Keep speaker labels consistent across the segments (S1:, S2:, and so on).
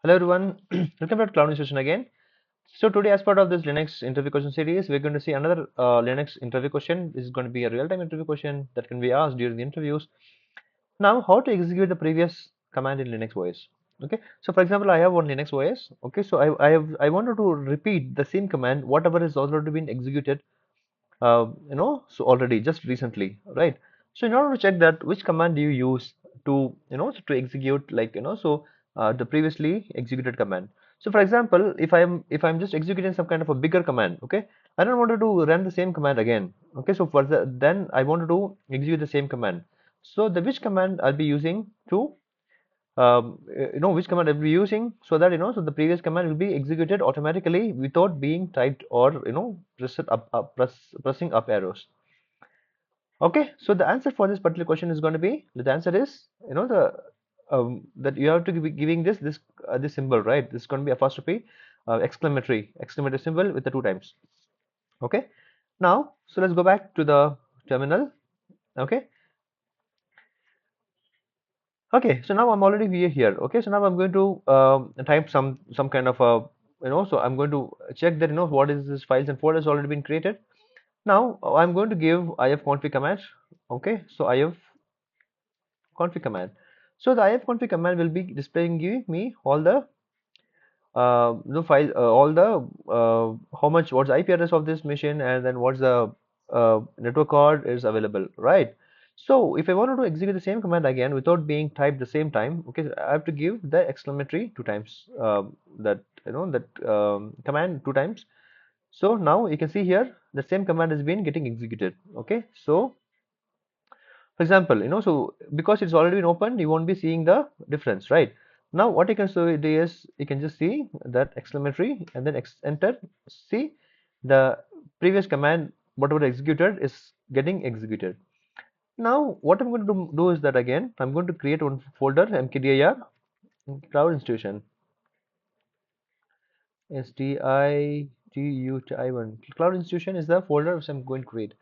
S1: Hello everyone, welcome to Cloud Institution again. So today, as part of this Linux interview question series, we're going to see another Linux interview question. This is going to be a real-time interview question that can be asked during the interviews. Now, how to execute the previous command in Linux OS? Okay, so for example, I have one Linux OS. Okay, so I wanted to repeat the same command, whatever is already been executed, so already just recently, right? So in order to check that, which command do you use to to execute, like the previously executed command. So for example, if I'm just executing some kind of a bigger command, okay, I don't want to run the same command again. Okay, so for then I wanted to execute the same command. So the which command I'll be using to which command I'll be using, so that so the previous command will be executed automatically without being typed, or pressing up arrows. Okay, so the answer for this particular question is going to be, the answer is the that you have to be giving this symbol, right? This is going to be apostrophe, exclamatory symbol with the two times. Okay, now so let's go back to the terminal. Okay, okay, so now I'm already here. Okay, so now I'm going to type some kind of a so I'm going to check that what is this files and folders already been created. Now I'm going to give ifconfig command. Okay, so ifconfig command. So the ifconfig command will be displaying give me all the file, all the how much, what's the IP address of this machine, and then what's the network card is available, right? So if I wanted to execute the same command again without being typed the same time, okay, I have to give the exclamatory two times, command two times. So now you can see here the same command has been getting executed. Okay, so for example, so because it's already been opened, you won't be seeing the difference, right? Now what you can do is you can just see that exclamatory and then enter. See, the previous command, whatever executed, is getting executed. Now what I'm going to do is that again I'm going to create one folder, mkdir cloud institution, STITUTI1. Cloud institution is the folder which I'm going to create.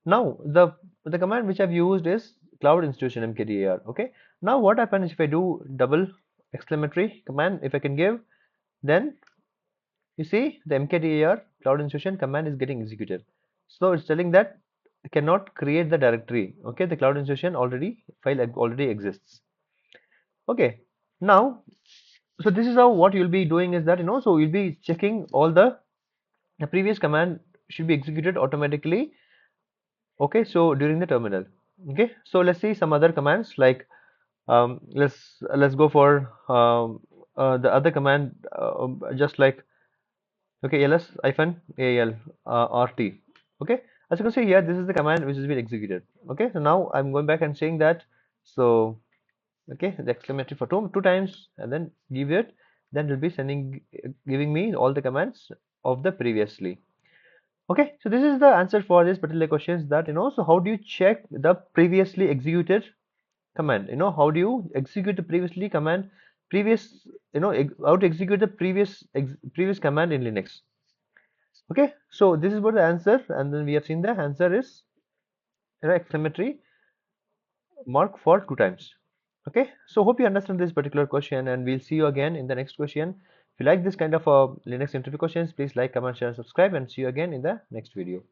S1: Now the command which I've used is cloud institution mkdir. Okay. Now what happens if I do double exclamatory command, if I can give, then you see the mkdir cloud institution command is getting executed. So it's telling that it cannot create the directory. Okay, the cloud institution already exists. Okay. Now, so this is how what you'll be doing is that so you'll be checking all the previous command should be executed automatically. Okay, so during the terminal. Okay, so let's see some other commands, like let's go for the other command, just like, okay, ls hyphen al rt. Okay, as you can see here, this is the command which has been executed. Okay, so now I'm going back and saying that, so okay, the exclamatory for two times, and then give it, then it will be giving me all the commands of the previously. Okay, so this is the answer for this particular questions, that so how do you check the previously executed command? How do you execute the previously command, previous, how to execute the previous command in Linux. Okay, so this is what the answer, and then we have seen the answer is exclamatory mark for two times. Okay, so hope you understand this particular question, and we'll see you again in the next question. If you like this kind of Linux interview questions, please like, comment, share, and subscribe, and see you again in the next video.